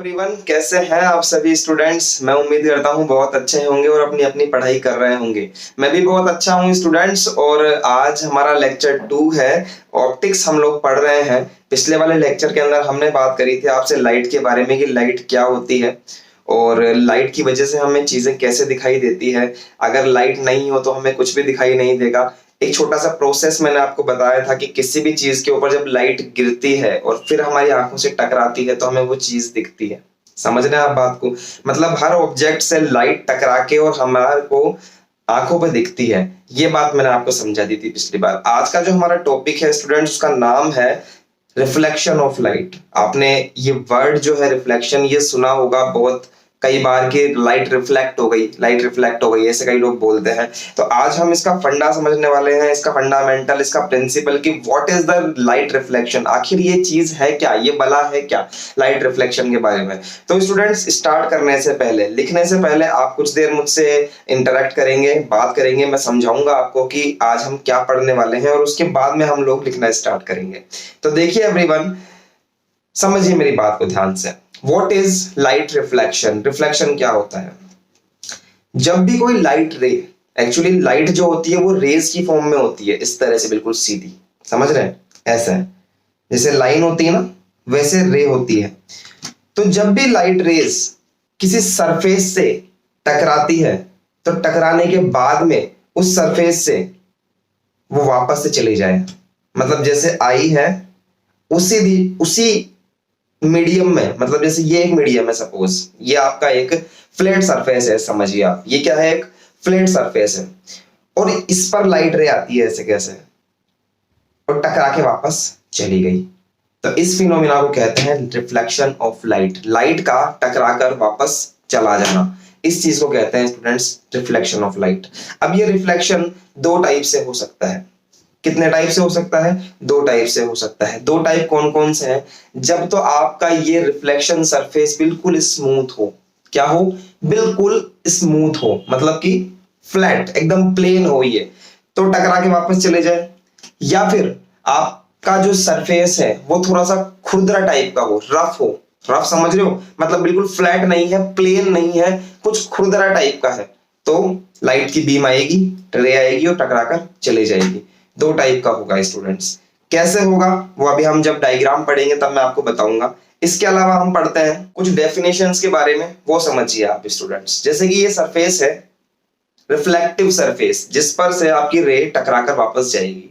Everyone, कैसे हैं आप सभी स्टूडेंट्स। मैं उम्मीद करता हूं बहुत अच्छे होंगे और अपनी अपनी पढ़ाई कर रहे होंगे। मैं भी बहुत अच्छा हूं स्टूडेंट्स। और आज हमारा लेक्चर 2 है, ऑप्टिक्स हम लोग पढ़ रहे हैं। पिछले वाले लेक्चर के अंदर हमने बात करी थी आपसे लाइट के बारे में कि लाइट क्या होती है और लाइट की वजह से हमें चीजें कैसे दिखाई देती है। अगर लाइट नहीं हो तो हमें कुछ भी दिखाई नहीं देगा। एक छोटा सा प्रोसेस मैंने आपको बताया था कि किसी भी चीज के ऊपर जब लाइट गिरती है और फिर हमारी आंखों से टकराती है तो हमें वो चीज दिखती है। समझ रहे हैं आप बात को। मतलब हर ऑब्जेक्ट से लाइट टकरा के और हमारे को आंखों पर दिखती है। ये बात मैंने आपको समझा दी थी पिछली बार। आज का जो हमारा टॉपिक है स्टूडेंट्स, उसका नाम है रिफ्लेक्शन ऑफ लाइट। आपने ये वर्ड जो है रिफ्लेक्शन ये सुना होगा बहुत कई बार कि लाइट रिफ्लेक्ट हो गई, लाइट रिफ्लेक्ट हो गई, ऐसे कई लोग बोलते हैं। तो आज हम इसका फंडा समझने वाले हैं, इसका फंडामेंटल, इसका प्रिंसिपल कि what is the light reflection. आखिर ये चीज है क्या, ये बला है क्या लाइट रिफ्लेक्शन के बारे में। तो स्टूडेंट्स, स्टार्ट करने से पहले, लिखने से पहले आप कुछ देर मुझसे इंटरेक्ट करेंगे, बात करेंगे। मैं समझाऊंगा आपको कि आज हम क्या पढ़ने वाले हैं और उसके बाद में हम लोग लिखना स्टार्ट करेंगे। तो देखिए एवरीवन, समझिए मेरी बात को ध्यान से। What is light reflection? Reflection क्या होता है? जब भी कोई लाइट रे, एक्चुअली लाइट जो होती है वो रेज की फॉर्म में होती है, इस तरह से बिल्कुल सीधी। समझ रहे हैं? ऐसा है जैसे लाइन होती है ना, वैसे रे होती है। तो जब भी लाइट रेज किसी सरफेस से टकराती है तो टकराने के बाद में उस सरफेस से वो वापस से चली जाए। मतलब जैसे आई है उसी मीडियम में, मतलब जैसे ये एक मीडियम है, सपोज ये आपका एक फ्लैट सरफेस है, समझिए आप ये क्या है, एक फ्लैट सरफेस है और इस पर लाइट रे आती है ऐसे कैसे और टकरा के वापस चली गई। तो इस फिनोमिना को कहते हैं रिफ्लेक्शन ऑफ लाइट। लाइट का टकरा कर वापस चला जाना, इस चीज को कहते हैं स्टूडेंट्स रिफ्लेक्शन ऑफ लाइट। अब ये रिफ्लेक्शन दो टाइप से हो सकता है। कितने टाइप से हो सकता है? दो टाइप से हो सकता है। दो टाइप कौन कौन से हैं? जब तो आपका ये रिफ्लेक्शन सरफेस बिल्कुल स्मूथ हो। क्या हो? बिल्कुल स्मूथ हो, मतलब कि फ्लैट एकदम प्लेन हो ये, तो टकरा के वापस चले जाए। या फिर आपका जो सरफेस है वो थोड़ा सा खुरदरा टाइप का हो, रफ हो। रफ समझ रहे हो? मतलब बिल्कुल फ्लैट नहीं है, प्लेन नहीं है, कुछ खुरदरा टाइप का है। तो लाइट की बीम आएगी, रे आएगी और टकरा कर चले जाएगी। दो टाइप का होगा स्टूडेंट्स। कैसे होगा वो अभी हम जब डायग्राम पढ़ेंगे तब मैं आपको बताऊंगा। इसके अलावा हम पढ़ते हैं कुछ डेफिनेशंस के बारे में, वो समझिए आप स्टूडेंट्स। जैसे कि ये सरफेस है रिफ्लेक्टिव सरफेस, जिस पर से आपकी रे टकरा कर वापस जाएगी।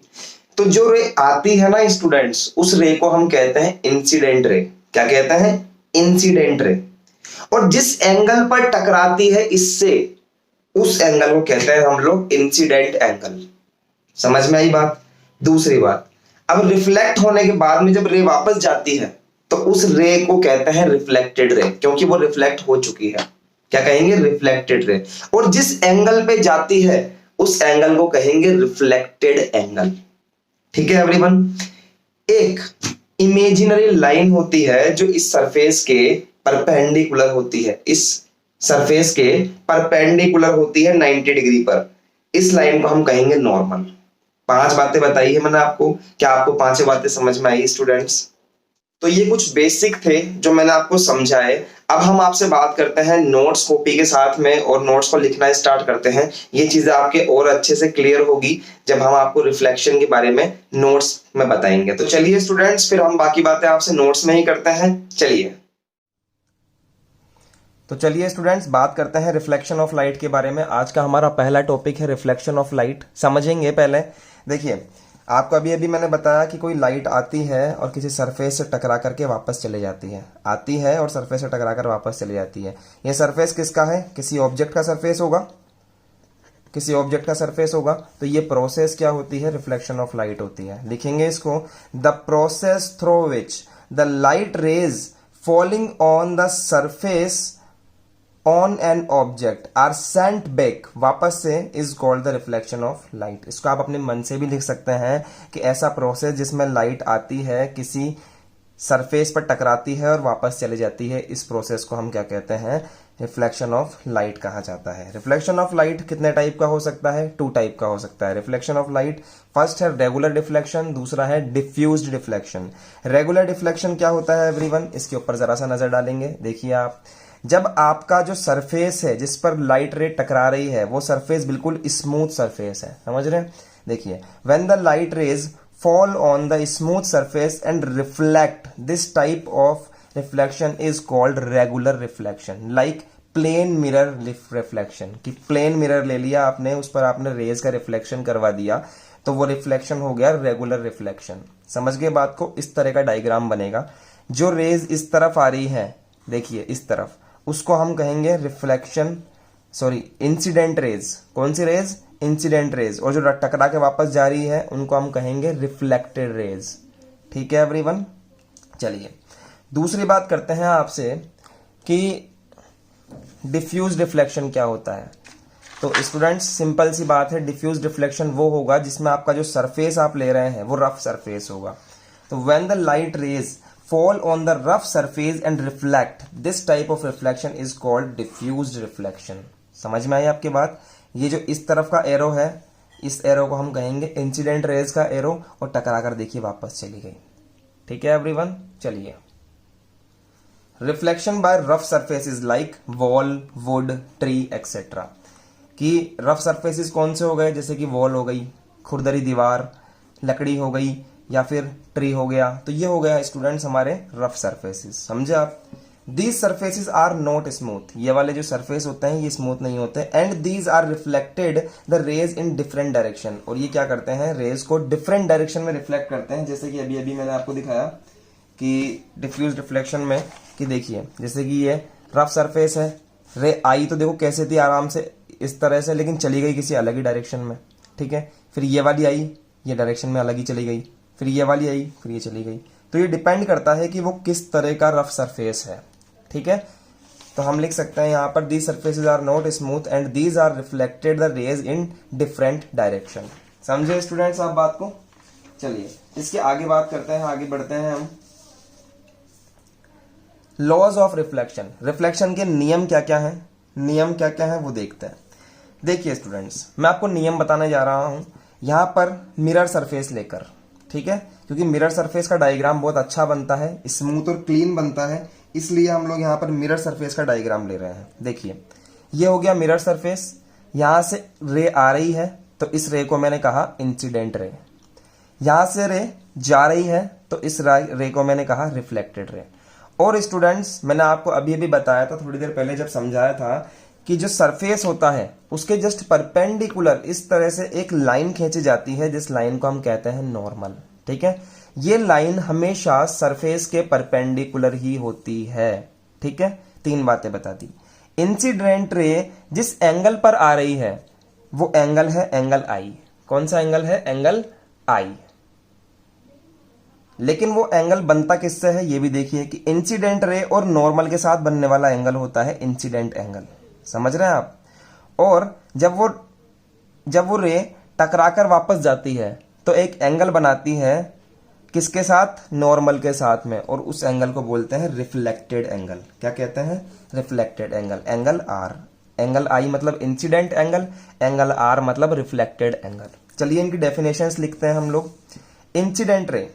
तो जो रे आती है ना स्टूडेंट्स, उस रे को हम कहते हैं इंसिडेंट रे। क्या कहते हैं? Incident ray. और जिस एंगल पर टकराती है इससे, उस एंगल को कहते हैं हम लोग इंसिडेंट एंगल। समझ में आई बात? दूसरी बात, अब रिफ्लेक्ट होने के बाद में जब रे वापस जाती है तो उस रे को कहते हैं रिफ्लेक्टेड रे, क्योंकि वो रिफ्लेक्ट हो चुकी है। क्या कहेंगे? Reflected ray. और जिस एंगल पे जाती है उस एंगल को कहेंगे रिफ्लेक्टेड एंगल। ठीक है एवरीवन। एक इमेजिनरी लाइन होती है जो इस सरफेस के परपेंडिकुलर होती है, इस सरफेस के परपेंडिकुलर होती है 90 डिग्री पर। इस लाइन को हम कहेंगे नॉर्मल। 5 बातें बताई है मैंने आपको। क्या आपको 5 बातें समझ में आई स्टूडेंट्स? तो ये कुछ बेसिक थे जो मैंने आपको समझाए। अब हम आपसे बात करते हैं नोट्स कॉपी के साथ में और नोट्स को लिखना स्टार्ट करते हैं। ये चीजें आपके और अच्छे से क्लियर होगी जब हम आपको रिफ्लेक्शन के बारे में नोट्स में बताएंगे। तो चलिए स्टूडेंट्स, फिर हम बाकी बातें आपसे नोट्स में ही करते हैं। चलिए स्टूडेंट्स, बात करते हैं रिफ्लेक्शन ऑफ लाइट के बारे में। आज का हमारा पहला टॉपिक है रिफ्लेक्शन ऑफ लाइट। समझेंगे पहले। देखिए, आपको अभी मैंने बताया कि कोई लाइट आती है और किसी सरफेस से टकरा करके वापस चले जाती है। आती है और सरफेस से टकरा कर वापस चली जाती है। ये सरफेस किसका है? किसी ऑब्जेक्ट का सरफेस होगा, किसी ऑब्जेक्ट का सरफेस होगा। तो ये प्रोसेस क्या होती है? रिफ्लेक्शन ऑफ लाइट होती है। लिखेंगे इसको, the process through which the light rays falling on the surface on an object are sent back, वापस से, is called the reflection of light. इसको आप अपने मन से भी लिख सकते हैं कि ऐसा प्रोसेस जिसमें लाइट आती है किसी सरफेस पर टकराती है और वापस चली जाती है, इस प्रोसेस को हम क्या कहते हैं, रिफ्लेक्शन ऑफ लाइट कहा जाता है। रिफ्लेक्शन ऑफ लाइट कितने टाइप का हो सकता है, 2 टाइप का हो सकता है रिफ्लेक्शन ऑफ लाइट। फर्स्ट है रेगुलर डिफ्लेक्शन, दूसरा है डिफ्यूज्ड डिफ्लेक्शन। रेगुलर डिफ्लेक्शन क्या होता है एवरीवन, इसके ऊपर जरा सा नजर डालेंगे। देखिए आप, जब आपका जो सरफेस है जिस पर लाइट रे टकरा रही है वो सरफेस बिल्कुल स्मूथ सरफेस है, समझ रहे हैं। देखिए, when the light raise fall on the smooth surface and reflect, this type of reflection is called regular reflection, like plane mirror reflection. कि प्लेन मिरर ले लिया आपने, उस पर आपने रेज का रिफ्लेक्शन करवा दिया तो वो रिफ्लेक्शन हो गया रेगुलर रिफ्लेक्शन। समझ गए बात को। इस तरह का डायग्राम बनेगा, जो रेज इस तरफ आ रही है, देखिए इस तरफ, उसको हम कहेंगे रिफ्लेक्शन, सॉरी इंसिडेंट रेज। कौन सी रेज, इंसिडेंट रेज। और जो टकरा के वापस जा रही है उनको हम कहेंगे रिफ्लेक्टेड रेज। ठीक है एवरीवन। चलिए दूसरी बात करते हैं आपसे कि डिफ्यूज रिफ्लेक्शन क्या होता है। तो स्टूडेंट्स सिंपल सी बात है, डिफ्यूज रिफ्लेक्शन वो होगा जिसमें आपका जो सरफेस आप ले रहे हैं वो रफ सरफेस होगा। तो when the light raise fall on the rough surface and reflect, this type of reflection is called diffused reflection। समझ में आई आपकी बात। ये जो इस तरफ का एरो है, इस एरो को हम कहेंगे इंसिडेंट रेज का एरो, और टकरा कर देखिए वापस चली गई। ठीक है एवरीवन। चलिए, reflection by rough surfaces like wall, would, tree etcetera. कि रफ सरफेसेस कौन से हो गए, जैसे कि वॉल हो गई, खुरदरी दीवार, लकड़ी हो गई, या फिर ट्री हो गया। तो ये हो गया स्टूडेंट्स हमारे रफ सरफेसेस। समझे आप। These surfaces are not smooth, ये वाले जो सरफेस होते हैं ये स्मूथ नहीं होते। And these are reflected the rays in different direction, और ये क्या करते हैं, रेज को डिफरेंट डायरेक्शन में रिफ्लेक्ट करते हैं। जैसे कि अभी अभी मैंने आपको दिखाया कि डिफ्यूज रिफ्लेक्शन में, कि देखिए जैसे कि ये रफ सरफेस है, रे आई तो देखो कैसे थी, आराम से इस तरह से, लेकिन चली गई किसी अलग ही डायरेक्शन में। ठीक है, फिर ये वाली आई, ये डायरेक्शन में अलग ही चली गई, फिर ये वाली आई, फिर ये चली गई। तो ये डिपेंड करता है कि वो किस तरह का रफ सरफेस है। ठीक है, तो हम लिख सकते हैं यहाँ पर these surfaces are not smooth and these are reflected the rays in different direction. समझे स्टूडेंट्स आप बात को। चलिए इसके आगे बात करते हैं, आगे बढ़ते हैं हम। लॉज ऑफ रिफ्लेक्शन, रिफ्लेक्शन के नियम क्या क्या हैं, नियम क्या क्या हैं वो देखते हैं। देखिए स्टूडेंट्स, मैं आपको नियम बताने जा रहा हूं यहाँ पर मिरर सरफेस लेकर। ठीक है, क्योंकि मिरर सरफेस का डायग्राम बहुत अच्छा बनता है, स्मूथ और क्लीन बनता है, इसलिए हम लोग यहाँ पर मिरर सरफेस का डायग्राम ले रहे हैं। देखिए ये हो गया मिरर सरफेस, यहां से रे आ रही है तो इस रे को मैंने कहा इंसिडेंट रे, यहां से रे जा रही है तो इस रे को मैंने कहा रिफ्लेक्टेड रे। और स्टूडेंट्स मैंने आपको अभी अभी बताया था, थोड़ी देर पहले जब समझाया था, कि जो सरफेस होता है उसके जस्ट परपेंडिकुलर इस तरह से एक लाइन खींची जाती है, जिस लाइन को हम कहते हैं नॉर्मल। ठीक है, ये लाइन हमेशा सरफेस के परपेंडिकुलर ही होती है। ठीक है, 3 बातें बता दी। इंसिडेंट रे जिस एंगल पर आ रही है वो एंगल है एंगल आई। कौन सा एंगल है, एंगल आई। लेकिन वो एंगल बनता किससे है ये भी देखिए, कि इंसिडेंट रे और नॉर्मल के साथ बनने वाला एंगल होता है इंसिडेंट एंगल। समझ रहे हैं आप। और जब वो रे टकराकर वापस जाती है तो एक एंगल बनाती है, किसके साथ, नॉर्मल के साथ में, और उस एंगल को बोलते हैं रिफ्लेक्टेड एंगल। क्या कहते हैं, reflected angle, angle R. Angle I मतलब इंसिडेंट एंगल, एंगल आर मतलब रिफ्लेक्टेड एंगल। चलिए इनकी डेफिनेशंस लिखते हैं हम लोग। Incident ray,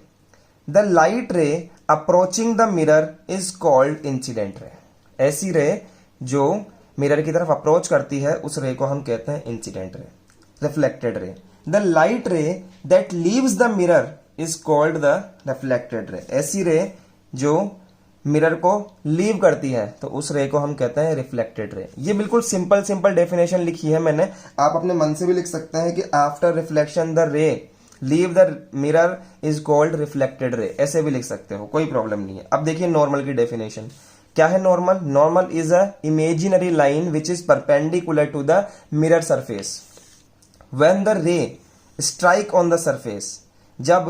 the light ray approaching the mirror is called incident ray. ऐसी रे जो मिरर की तरफ अप्रोच करती है उस रे को हम कहते हैं इंसिडेंट रे। रिफ्लेक्टेड रे, द लाइट रे that leaves the mirror is called the reflected ray. ऐसी रे जो मिरर को लीव करती है तो उस रे को हम कहते हैं रिफ्लेक्टेड रे। ये बिल्कुल सिंपल डेफिनेशन लिखी है मैंने, आप अपने मन से भी लिख सकते हैं कि आफ्टर रिफ्लेक्शन द रे leave the mirror is called reflected ray, ऐसे भी लिख सकते हो, कोई प्रॉब्लम नहीं है। अब देखिए नॉर्मल की डेफिनेशन क्या है। Normal, normal is a imaginary line which is perpendicular to the mirror surface when the ray strike on the surface. जब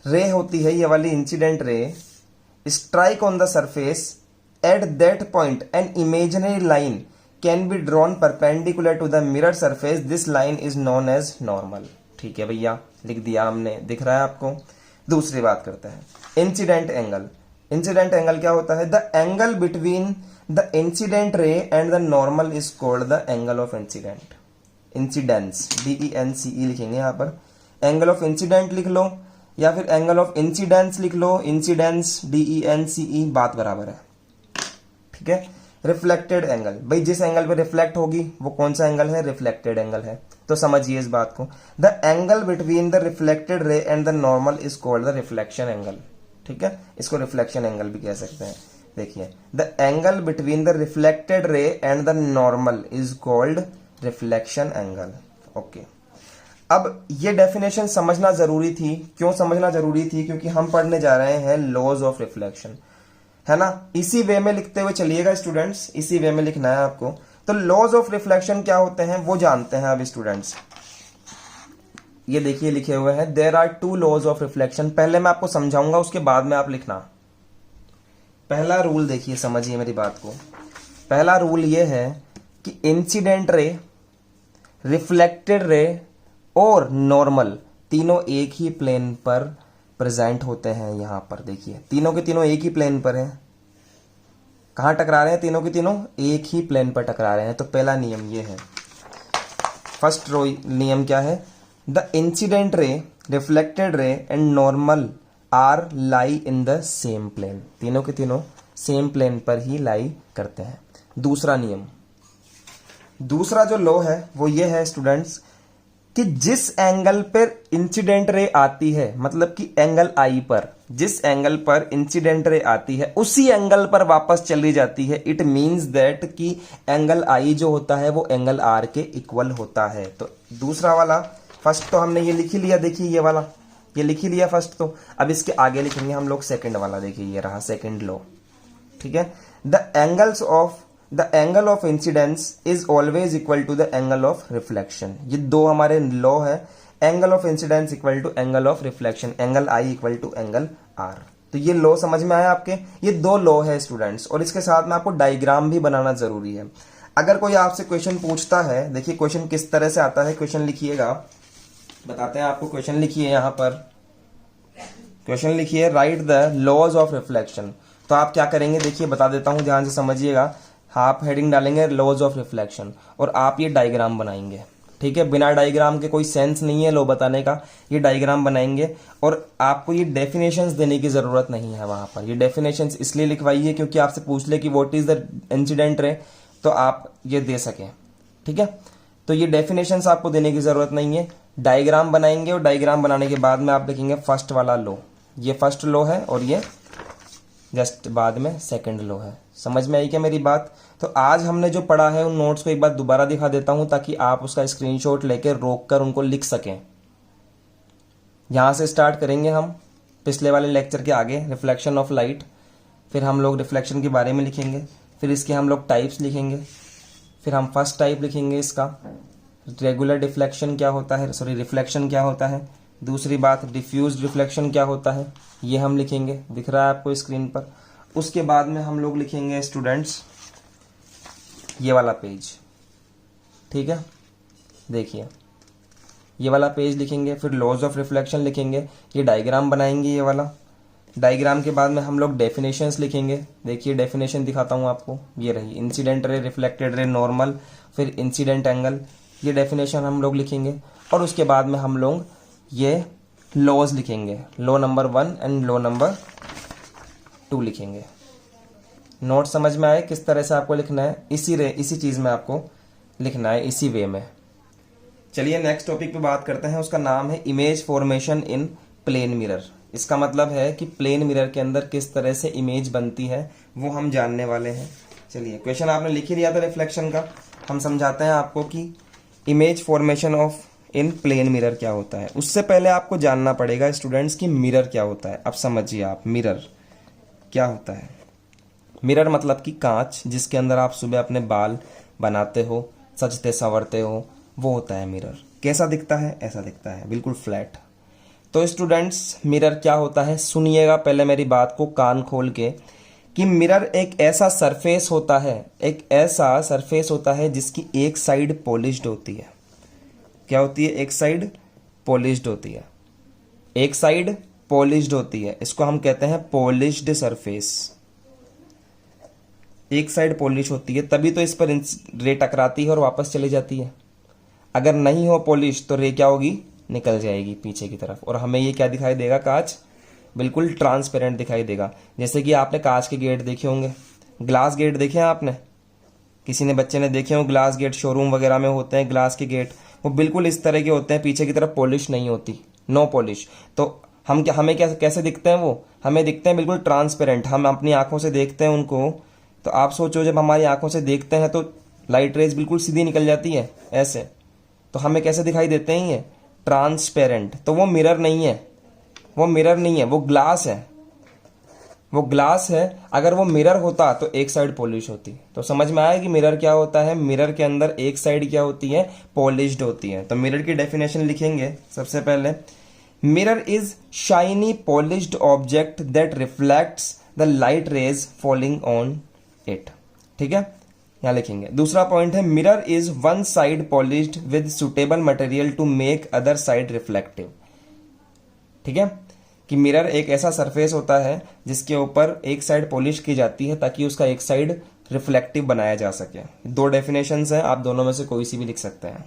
रे होती है ये वाली incident ray, strike on the surface, at that point an imaginary line can be drawn perpendicular to the mirror surface, this line is known as normal. ठीक है भैया, लिख दिया हमने, दिख रहा है आपको। दूसरी बात करते हैं इंसिडेंट एंगल। इंसिडेंट एंगल क्या होता है? The angle between the incident रे and the normal is called the angle of incident. Incidence, DENCE लिखेंगे यहाँ पर। एंगल ऑफ इंसिडेंट लिख लो या फिर एंगल ऑफ इंसिडेंस लिख लो। इंसिडेंस DENCE बात बराबर है, ठीक है। रिफ्लेक्टेड एंगल, भाई जिस एंगल पे रिफ्लेक्ट होगी वो कौन सा एंगल है? रिफ्लेक्टेड एंगल है। तो समझिए इस बात को, the angle between the reflected ray and the normal is called the reflection angle, ठीक है। इसको रिफ्लेक्शन एंगल भी कह सकते हैं। देखिए, the angle between the reflected ray and the normal is called reflection angle. Okay, अब ये डेफिनेशन समझना जरूरी थी। क्यों समझना जरूरी थी? क्योंकि हम पढ़ने जा रहे हैं लॉज ऑफ रिफ्लेक्शन, है ना। इसी वे में लिखते हुए चलिएगा स्टूडेंट्स, इसी वे में लिखना है आपको। तो लॉज ऑफ रिफ्लेक्शन क्या होते हैं वो जानते हैं अब स्टूडेंट्स। ये देखिए लिखे हुए हैं, there are 2 laws of reflection. पहले मैं आपको समझाऊंगा, उसके बाद में आप लिखना। पहला रूल देखिए, समझिए मेरी बात को। पहला रूल ये है कि इंसिडेंट रे, रिफ्लेक्टेड रे और नॉर्मल तीनों एक ही प्लेन पर प्रेजेंट होते हैं। यहां पर देखिए, तीनों के तीनों एक ही प्लेन पर हैं। कहां टकरा रहे हैं? तीनों के तीनों एक ही प्लेन पर टकरा रहे हैं। तो पहला नियम ये है, फर्स्ट नियम क्या है? The incident ray, reflected ray and normal are lie in the same plane. तीनों के तीनों सेम प्लेन पर ही लाई करते हैं। दूसरा नियम, दूसरा जो लॉ है वो ये है स्टूडेंट्स कि जिस एंगल पर इंसिडेंट रे आती है, मतलब कि एंगल आई पर, जिस एंगल पर इंसिडेंट रे आती है उसी एंगल पर वापस चली जाती है। इट मींस दैट कि एंगल आई जो होता है वो एंगल आर के इक्वल होता है। तो दूसरा वाला, फर्स्ट तो हमने ये लिख ही लिया, देखिए ये वाला ये लिख ही लिया फर्स्ट। तो अब इसके आगे लिखेंगे हम लोग सेकंड वाला। देखिए ये रहा सेकंड लॉ, ठीक है। The angle of incidence is always equal to the angle of reflection. ये दो हमारे लॉ है, angle of incidence equal to angle of reflection, angle I equal to angle R. तो ये लॉ समझ में आया आपके? ये 2 लॉ है स्टूडेंट्स, और इसके साथ में आपको डायग्राम भी बनाना जरूरी है। अगर कोई आपसे क्वेश्चन पूछता है, देखिए क्वेश्चन किस तरह से आता है, क्वेश्चन लिखिएगा, बताते हैं आपको। क्वेश्चन लिखिए, यहां पर क्वेश्चन लिखिए, write the laws of reflection. तो आप क्या करेंगे, देखिए बता देता हूं, ध्यान से समझिएगा। आप हेडिंग डालेंगे लॉज ऑफ रिफ्लेक्शन और आप ये डायग्राम बनाएंगे, ठीक है। बिना डायग्राम के कोई सेंस नहीं है लॉ बताने का। ये डायग्राम बनाएंगे और आपको ये डेफिनेशंस देने की जरूरत नहीं है वहां पर। ये डेफिनेशंस इसलिए लिखवाइए क्योंकि आपसे पूछ ले कि व्हाट इज द इंसिडेंट रे, तो आप ये दे सकें, ठीक है। तो ये डेफिनेशंस आपको देने की जरूरत नहीं है, डायग्राम बनाएंगे और डायग्राम बनाने के बाद में आप लिखेंगे फर्स्ट वाला लॉ। ये फर्स्ट लॉ है और ये जस्ट बाद में सेकंड लॉ है। समझ में आई क्या मेरी बात? तो आज हमने जो पढ़ा है उन नोट्स को एक बार दोबारा दिखा देता हूं ताकि आप उसका स्क्रीनशॉट लेकर रोक कर उनको लिख सकें। यहां से स्टार्ट करेंगे हम पिछले वाले लेक्चर के आगे, रिफ्लेक्शन ऑफ लाइट। फिर हम लोग रिफ्लेक्शन के बारे में लिखेंगे, फिर इसके हम लोग टाइप्स लिखेंगे, फिर हम फर्स्ट टाइप लिखेंगे इसका, रेगुलर डिफ्लेक्शन क्या होता है, सॉरी रिफ्लेक्शन क्या होता है। दूसरी बात, डिफ्यूज रिफ्लेक्शन क्या होता है, ये हम लिखेंगे, दिख रहा है आपको स्क्रीन पर। उसके बाद में हम लोग लिखेंगे स्टूडेंट्स ये वाला पेज, ठीक है। देखिए ये वाला पेज लिखेंगे, फिर लॉज ऑफ रिफ्लेक्शन लिखेंगे, ये डायग्राम बनाएंगे ये वाला। डायग्राम के बाद में हम लोग डेफिनेशंस लिखेंगे। देखिए डेफिनेशन दिखाता हूँ आपको, ये रही, इंसिडेंट रे, रिफ्लेक्टेड रे, नॉर्मल, फिर इंसिडेंट एंगल, ये डेफिनेशन हम लोग लिखेंगे। और उसके बाद में हम लोग ये लॉज लिखेंगे, law number 1 and law number 2 लिखेंगे। नोट समझ में आए किस तरह से आपको लिखना है? इसी चीज में आपको लिखना है, इसी वे में। चलिए नेक्स्ट टॉपिक पे बात करते हैं, उसका नाम है image formation in plane mirror. इसका मतलब है कि प्लेन मिरर के अंदर किस तरह से इमेज बनती है वो हम जानने वाले हैं। चलिए क्वेश्चन आपने लिख ही लिया था रिफ्लेक्शन का, हम समझाते हैं आपको कि image formation of in plane mirror क्या होता है। उससे पहले आपको जानना पड़ेगा स्टूडेंट्स कि मिरर क्या होता है। अब समझिए आप, मिरर क्या होता है। मिरर मतलब कि कांच, जिसके अंदर आप सुबह अपने बाल बनाते हो, सजते संवरते हो, वो होता है मिरर। कैसा दिखता है? ऐसा दिखता है, बिल्कुल फ्लैट। तो स्टूडेंट्स मिरर क्या होता है, सुनिएगा पहले मेरी बात को कान खोल के, कि मिरर एक ऐसा सरफेस होता है, एक ऐसा सरफेस होता है जिसकी एक साइड पॉलिश्ड होती है। क्या होती है? एक साइड पॉलिश्ड होती है, एक साइड पॉलिश्ड होती है, इसको हम कहते हैं पॉलिश्ड सरफेस। एक साइड पॉलिश होती है तभी तो इस पर रे टकराती है और वापस चली जाती है। अगर नहीं हो पॉलिश तो रे क्या होगी, निकल जाएगी पीछे की तरफ, और हमें ये क्या दिखाई देगा, कांच बिल्कुल ट्रांसपेरेंट दिखाई देगा। जैसे कि आपने कांच के गेट देखे होंगे, ग्लास गेट देखे हैं आपने, किसी ने बच्चे ने देखे हो ग्लास गेट, शोरूम वगैरह में होते हैं ग्लास के गेट, वो बिल्कुल इस तरह के होते हैं, पीछे की तरफ पॉलिश नहीं होती, नो पॉलिश। तो हमें कैसे दिखते हैं, वो हमें दिखते हैं बिल्कुल ट्रांसपेरेंट, हम अपनी आंखों से देखते हैं उनको। तो आप सोचो जब हमारी आंखों से देखते हैं तो लाइट रेज बिल्कुल सीधी निकल जाती है ऐसे, तो हमें कैसे दिखाई देते हैं, ये ट्रांसपेरेंट। तो वो मिरर नहीं है, वो मिरर नहीं है, वो ग्लास है, वो ग्लास है। अगर वो मिरर होता तो एक साइड पॉलिश होती। तो समझ में आया कि मिरर क्या होता है, मिरर के अंदर एक साइड क्या होती है, पॉलिश्ड होती है। तो मिरर की डेफिनेशन लिखेंगे सबसे पहले, mirror is shiny polished object that reflects the light rays falling on it. ठीक है, यहां लिखेंगे। दूसरा पॉइंट है, mirror is one side polished with suitable material to make other side reflective. ठीक है, कि मिरर एक ऐसा सरफेस होता है जिसके ऊपर एक साइड पॉलिश की जाती है ताकि उसका एक साइड रिफ्लेक्टिव बनाया जा सके। दो डेफिनेशंस हैं, आप दोनों में से कोई सी भी लिख सकते हैं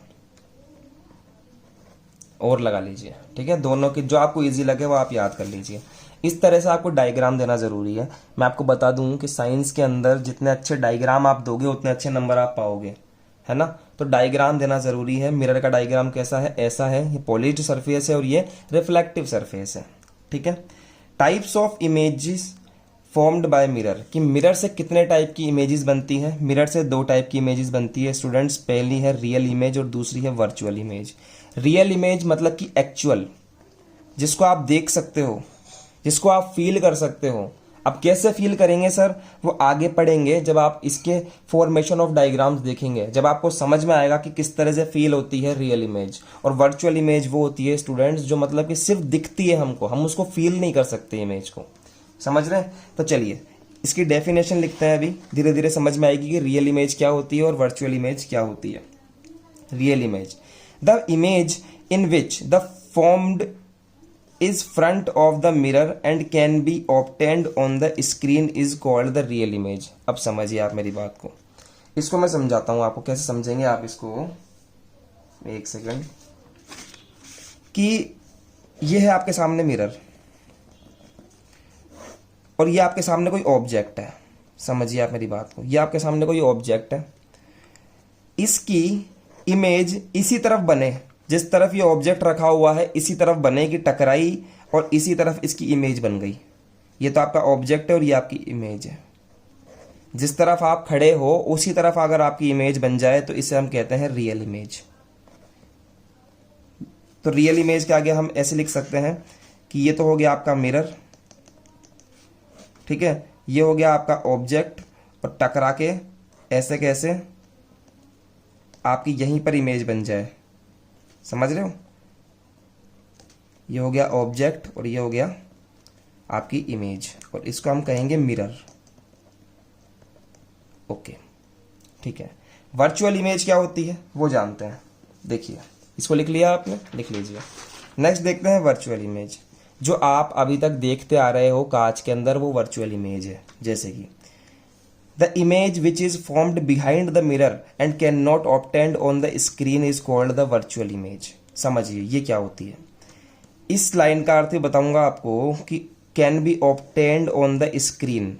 और लगा लीजिए। ठीक है, दोनों की जो आपको इजी लगे वो आप याद कर लीजिए। इस तरह से आपको डायग्राम देना जरूरी है। मैं आपको बता दूं कि साइंस के अंदर जितने अच्छे डायग्राम आप दोगे उतने अच्छे नंबर आप पाओगे, है ना। तो डायग्राम देना जरूरी है। मिरर का डायग्राम कैसा है, ऐसा है, ये पॉलिश्ड सरफेस है और ये रिफ्लेक्टिव सरफेस है। ठीक है, types of images formed by mirror, कि मिरर से कितने टाइप की इमेजेस बनती हैं। मिरर से दो टाइप की इमेजेस बनती है स्टूडेंट्स, पहली है रियल इमेज और दूसरी है वर्चुअल इमेज। रियल इमेज मतलब कि एक्चुअल, जिसको आप देख सकते हो, जिसको आप फील कर सकते हो। अब कैसे फील करेंगे सर, वो आगे पढ़ेंगे जब आप इसके फॉर्मेशन ऑफ डायग्राम्स देखेंगे, जब आपको समझ में आएगा कि किस तरह से फील होती है रियल इमेज। और वर्चुअल इमेज वो होती है स्टूडेंट्स जो मतलब कि सिर्फ दिखती है हमको, हम उसको फील नहीं कर सकते इमेज को। समझ रहे हैं। तो चलिए इसकी डेफिनेशन लिखते हैं, अभी धीरे धीरे समझ में आएगी कि रियल इमेज क्या होती है और वर्चुअल इमेज क्या होती है। Real image, the image in which the formed is front of the mirror and can be obtained on the screen is called the real image। अब समझिए आप मेरी बात को, इसको मैं समझाता हूं आपको, कैसे समझेंगे आप इसको, एक सेकंड। कि ये है आपके सामने मिरर और ये आपके सामने कोई ऑब्जेक्ट है। समझिए आप मेरी बात को, ये आपके सामने कोई ऑब्जेक्ट है, इसकी इमेज इसी तरफ बने, जिस तरफ ये ऑब्जेक्ट रखा हुआ है इसी तरफ बने कि टकराई और इसी तरफ इसकी इमेज बन गई। ये तो आपका ऑब्जेक्ट है और ये आपकी इमेज है। जिस तरफ आप खड़े हो उसी तरफ अगर आपकी इमेज बन जाए तो इसे हम कहते हैं रियल इमेज। तो रियल इमेज के आगे हम ऐसे लिख सकते हैं कि ये तो हो गया आपका मिरर, ठीक है, ये हो गया आपका ऑब्जेक्ट और टकरा के ऐसे कैसे आपकी यहीं पर इमेज बन जाए। समझ रहे हो, ये हो गया ऑब्जेक्ट और ये हो गया आपकी इमेज और इसको हम कहेंगे मिरर। ओके, ठीक है। वर्चुअल इमेज क्या होती है वो जानते हैं, देखिए इसको लिख लिया आपने, लिख लीजिए। नेक्स्ट देखते हैं वर्चुअल इमेज। जो आप अभी तक देखते आ रहे हो कांच के अंदर वो वर्चुअल इमेज है। जैसे कि the image which is formed behind the mirror and can not obtained on the screen is called the virtual image. समझिए ये क्या होती है। इस लाइन का अर्थ बताऊंगा आपको कि can be obtained on the screen.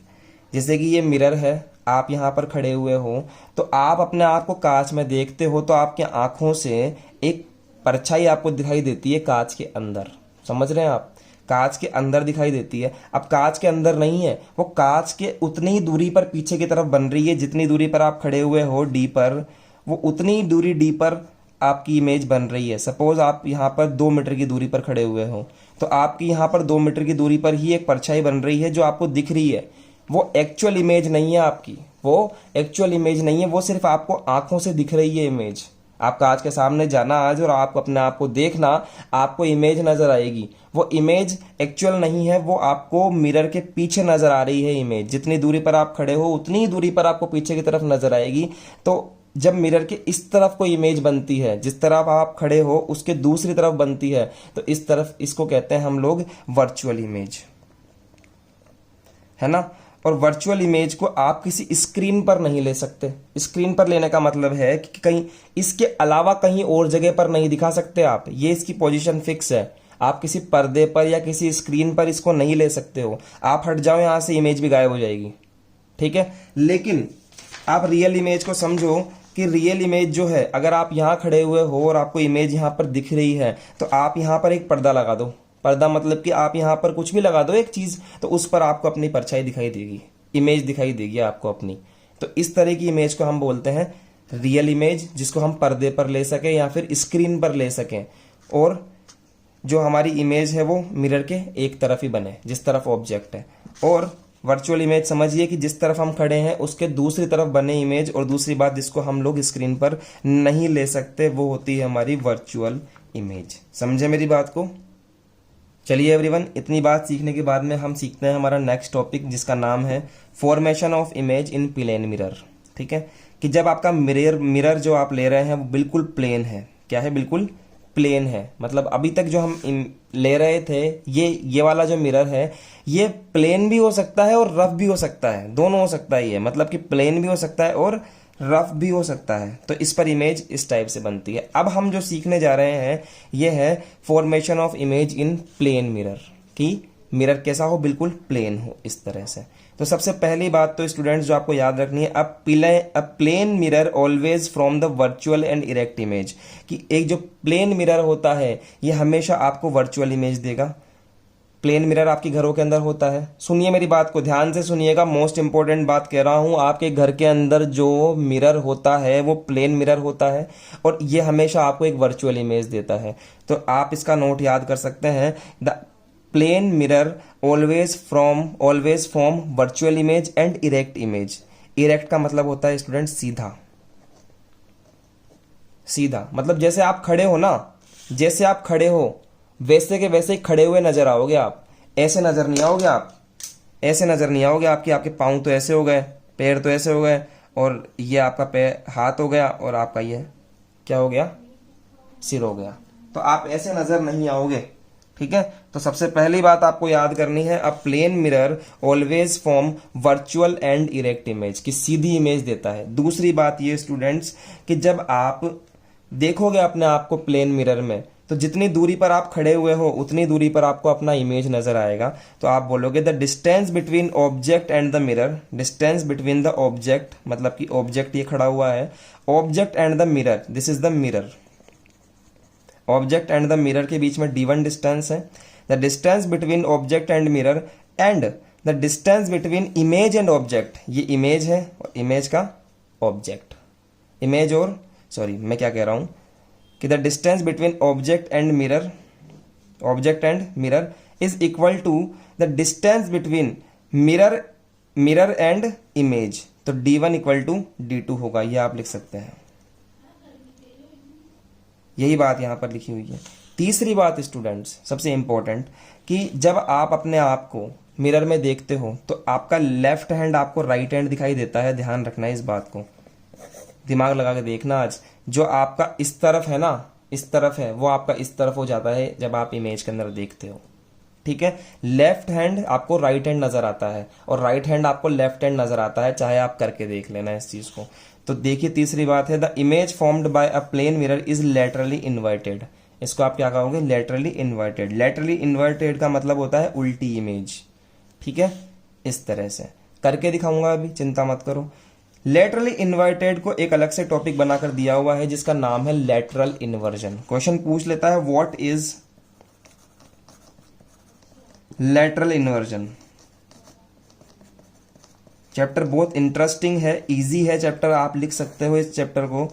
जैसे कि ये मिरर है, आप यहाँ पर खड़े हुए हो तो आप अपने आप को कांच में देखते हो तो आपकी आंखों से एक परछाई आपको दिखाई देती है कांच के अंदर। समझ रहे हैं आप, कांच के अंदर दिखाई देती है। अब कांच के अंदर नहीं है, वो कांच के उतनी ही दूरी पर पीछे की तरफ बन रही है जितनी दूरी पर आप खड़े हुए हो डी पर, वो उतनी ही दूरी डी पर आपकी इमेज बन रही है। सपोज आप यहाँ पर 2 मीटर की दूरी पर खड़े हुए हो तो आपकी यहाँ पर 2 मीटर की दूरी पर ही एक परछाई बन रही है जो आपको दिख रही है। वो एक्चुअल इमेज नहीं है आपकी, वो एक्चुअल इमेज नहीं है, वो सिर्फ आपको आंखों से दिख रही है इमेज। आप कांच के सामने जाना आज और आपको अपने आप को देखना, आपको इमेज नजर आएगी। वो इमेज एक्चुअल नहीं है, वो आपको मिरर के पीछे नजर आ रही है इमेज। जितनी दूरी पर आप खड़े हो उतनी ही दूरी पर आपको पीछे की तरफ नजर आएगी। तो जब मिरर के इस तरफ कोई इमेज बनती है, जिस तरफ आप खड़े हो उसके दूसरी तरफ बनती है, तो इस तरफ इसको कहते हैं हम लोग वर्चुअल इमेज, है ना। और वर्चुअल इमेज को आप किसी स्क्रीन पर नहीं ले सकते। स्क्रीन पर लेने का मतलब है कि कहीं इसके अलावा कहीं और जगह पर नहीं दिखा सकते आप, ये इसकी पोजीशन फिक्स है। आप किसी पर्दे पर या किसी स्क्रीन पर इसको नहीं ले सकते हो। आप हट जाओ यहां से, इमेज भी गायब हो जाएगी, ठीक है। लेकिन आप रियल इमेज को समझो कि रियल इमेज जो है, अगर आप यहाँ खड़े हुए हो और आपको इमेज यहाँ पर दिख रही है, तो आप यहाँ पर एक पर्दा लगा दो। पर्दा मतलब कि आप यहाँ पर कुछ भी लगा दो एक चीज, तो उस पर आपको अपनी परछाई दिखाई देगी, इमेज दिखाई देगी आपको अपनी। तो इस तरह की इमेज को हम बोलते हैं रियल इमेज, जिसको हम पर्दे पर ले सकें या फिर स्क्रीन पर ले सकें, और जो हमारी इमेज है वो मिरर के एक तरफ ही बने, जिस तरफ ऑब्जेक्ट है। और वर्चुअल इमेज समझिए कि जिस तरफ हम खड़े हैं उसके दूसरी तरफ बने इमेज, और दूसरी बात जिसको हम लोग स्क्रीन पर नहीं ले सकते वो होती है हमारी वर्चुअल इमेज। समझे मेरी बात को? चलिए एवरीवन, इतनी बात सीखने के बाद में हम सीखते हैं हमारा नेक्स्ट टॉपिक, जिसका नाम है formation of image in plane mirror. ठीक है, कि जब आपका मिरर जो आप ले रहे हैं वो बिल्कुल प्लेन है। क्या है? बिल्कुल प्लेन है। मतलब अभी तक जो हम ले रहे थे, ये वाला जो मिरर है ये प्लेन भी हो सकता है और रफ भी हो सकता है, दोनों हो सकता है। ये मतलब कि प्लेन भी हो सकता है और रफ भी हो सकता है। तो इस पर इमेज इस टाइप से बनती है। अब हम जो सीखने जा रहे हैं ये है formation of image in plane mirror, कि मिरर कैसा हो, बिल्कुल प्लेन हो, इस तरह से। तो सबसे पहली बात तो स्टूडेंट्स जो आपको याद रखनी है, a plane mirror always from the virtual and erect image, कि एक जो प्लेन मिरर होता है ये हमेशा आपको वर्चुअल इमेज देगा। प्लेन मिरर आपके घरों के अंदर होता है। सुनिए मेरी बात को, ध्यान से सुनिएगा, मोस्ट इंपॉर्टेंट बात कह रहा हूं। आपके घर के अंदर जो मिरर होता है वो प्लेन मिरर होता है और ये हमेशा आपको एक वर्चुअल इमेज देता है। तो आप इसका नोट याद कर सकते हैं, the plane mirror always form virtual image and erect image. Erect का मतलब होता है स्टूडेंट सीधा। सीधा मतलब जैसे आप खड़े हो ना, जैसे आप खड़े हो वैसे के वैसे ही खड़े हुए नजर आओगे आप। ऐसे नजर नहीं आओगे आप, ऐसे नजर नहीं आओगे आपकी, आपके पाँव तो ऐसे हो गए, पैर तो ऐसे हो गए, और ये आपका पैर हाथ हो गया, और आपका ये क्या हो गया, सिर हो गया। तो आप ऐसे नजर नहीं आओगे। ठीक है, तो सबसे पहली बात आपको याद करनी है, a plane mirror always form virtual and erect image, की सीधी इमेज देता है। दूसरी बात ये स्टूडेंट्स कि जब आप देखोगे अपने आप को प्लेन मिरर में, तो जितनी दूरी पर आप खड़े हुए हो उतनी दूरी पर आपको अपना इमेज नजर आएगा। तो आप बोलोगे the distance between object and the mirror. Distance between the object मतलब कि ऑब्जेक्ट ये खड़ा हुआ है, object and the mirror, this is the mirror. Object and the mirror के बीच में d1 डिस्टेंस है। The distance between object and mirror and the distance between image and object, ये इमेज है और इमेज का ऑब्जेक्ट। इमेज और sorry मैं क्या कह रहा हूं कि the distance between object and mirror is equal to the distance between mirror and image. तो d1 इक्वल टू d2 होगा, ये आप लिख सकते हैं। यही बात यहां पर लिखी हुई है। तीसरी बात स्टूडेंट्स सबसे इंपॉर्टेंट, कि जब आप अपने आप को मिरर में देखते हो तो आपका लेफ्ट हैंड आपको राइट हैंड दिखाई देता है। ध्यान रखना है इस बात को, दिमाग लगा के देखना। आज जो आपका इस तरफ है ना, इस तरफ है, वो आपका इस तरफ हो जाता है जब आप इमेज के अंदर देखते हो। ठीक है, लेफ्ट हैंड आपको राइट हैंड नजर आता है और राइट हैंड आपको लेफ्ट हैंड नजर आता है, चाहे आप करके देख लेना इस चीज को। तो देखिए तीसरी बात है, the image formed by a plane mirror is laterally inverted. इसको आप क्या कहोगे? Laterally inverted. लेटरली इन्वर्टेड का मतलब होता है उल्टी इमेज। ठीक है, इस तरह से करके दिखाऊंगा अभी, चिंता मत करो। लेटरली इन्वर्टेड को एक अलग से टॉपिक बनाकर दिया हुआ है जिसका नाम है लेटरल इन्वर्जन। क्वेश्चन पूछ लेता है what is lateral inversion. Chapter बहुत इंटरेस्टिंग है, इजी है चैप्टर, आप लिख सकते हो इस चैप्टर को।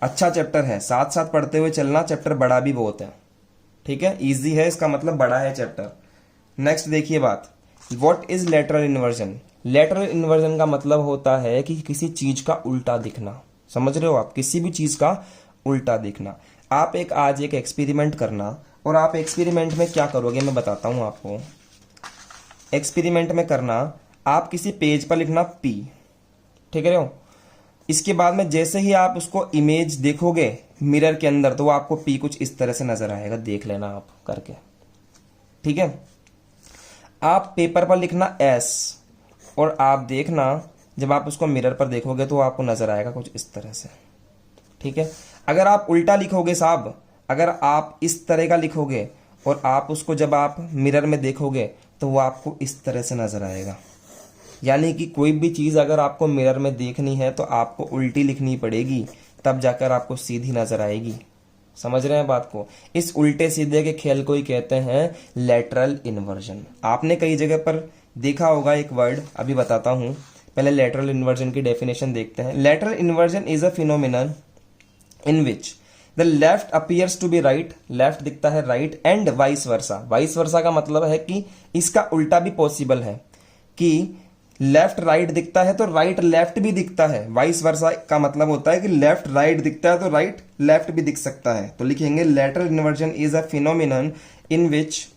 अच्छा चैप्टर है, साथ साथ पढ़ते हुए चलना। चैप्टर बड़ा भी बहुत है, ठीक है, इजी है इसका मतलब बड़ा है चैप्टर। नेक्स्ट देखिए बात, what is lateral inversion. Lateral inversion का मतलब होता है कि किसी चीज का उल्टा दिखना। समझ रहे हो आप? किसी भी चीज का उल्टा दिखना। आप आज एक एक्सपेरिमेंट करना, और आप एक्सपेरिमेंट में क्या करोगे मैं बताता हूं आपको। एक्सपेरिमेंट में करना, आप किसी पेज पर लिखना P, ठीक है हो, इसके बाद में जैसे ही आप उसको इमेज देखोगे मिरर के अंदर तो वो आपको पी कुछ इस तरह से नजर आएगा, देख लेना आप करके, ठीक है। आप पेपर पर लिखना एस और आप देखना जब आप उसको मिरर पर देखोगे तो आपको नजर आएगा कुछ इस तरह से, ठीक है। अगर आप उल्टा लिखोगे साहब, अगर आप इस तरह का लिखोगे और आप उसको जब आप मिरर में देखोगे तो वो आपको इस तरह से नजर आएगा। यानी कि कोई भी चीज अगर आपको मिरर में देखनी है तो आपको उल्टी लिखनी पड़ेगी, तब जाकर आपको सीधी नजर आएगी। समझ रहे हैं बात को? इस उल्टे सीधे के खेल को ही कहते हैं लेटरल इन्वर्जन। आपने कई जगह पर देखा होगा एक वर्ड, अभी बताता हूं। पहले लेटरल इन्वर्जन की डेफिनेशन देखते हैं। Lateral inversion is a phenomenon in which the left appears to be right, left दिखता है right, and vice versa. Vice versa का मतलब है कि इसका उल्टा भी पॉसिबल है, कि लेफ्ट राइट दिखता है तो राइट लेफ्ट भी दिखता है। वाइस वर्सा का मतलब होता है कि लेफ्ट राइट दिखता है तो राइट लेफ्ट भी दिख सकता है। तो लिखेंगे lateral inversion is a phenomenon in which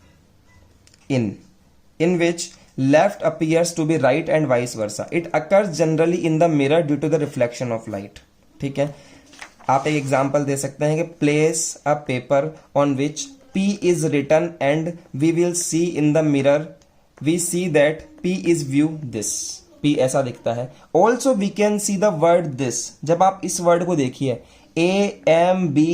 left appears to be right and vice versa. It occurs generally in the mirror due to the reflection of light. ठीक है, आप एक एग्जाम्पल दे सकते हैं कि place a paper on which P is written and we will see in the mirror, we see that P is view this. P ऐसा दिखता है। Also we can see the word this. जब आप इस word को देखिए AMBULANCE,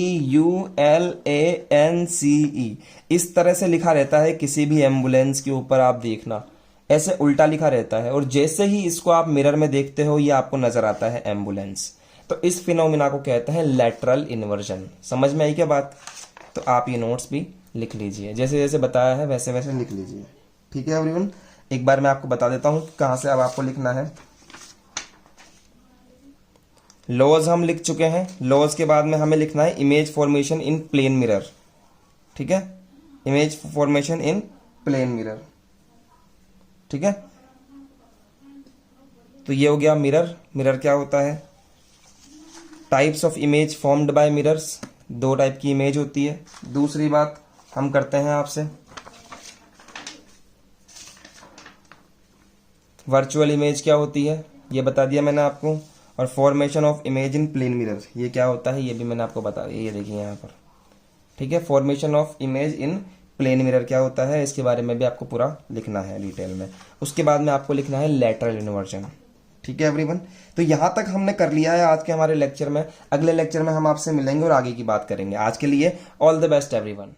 इस तरह से लिखा रहता है किसी भी एम्बुलेंस के ऊपर आप देखना, ऐसे उल्टा लिखा रहता है, और जैसे ही इसको आप मिरर में देखते हो ये आपको नजर आता है एम्बुलेंस। तो इस फिनोमिना को कहते हैं लेटरल इन्वर्जन। समझ में आई क्या बात? तो आप ये नोट्स भी लिख लीजिए, जैसे जैसे बताया है वैसे वैसे लिख लीजिए, ठीक है एवरीवन। एक बार मैं आपको बता देता हूं कहां से अब आपको लिखना है। लॉज हम लिख चुके हैं। लॉज के बाद में हमें लिखना है image formation in plane mirror, ठीक है, image formation in plane mirror, ठीक है। तो ये हो गया मिरर। मिरर क्या होता है? Types of image formed bye mirrors, दो टाइप की इमेज होती है। दूसरी बात हम करते हैं आपसे, वर्चुअल इमेज क्या होती है ये बता दिया मैंने आपको, और formation of image in plane mirror ये क्या होता है ये भी मैंने आपको बता दिया। ये देखिए यहाँ पर, ठीक है। Formation of image in plane mirror क्या होता है इसके बारे में भी आपको पूरा लिखना है डिटेल में। उसके बाद में आपको लिखना है लेटरल इन्वर्जन, ठीक है एवरीवन। तो यहां तक हमने कर लिया है आज के हमारे लेक्चर में। अगले लेक्चर में हम आपसे मिलेंगे और आगे की बात करेंगे। आज के लिए ऑल द बेस्ट एवरीवन।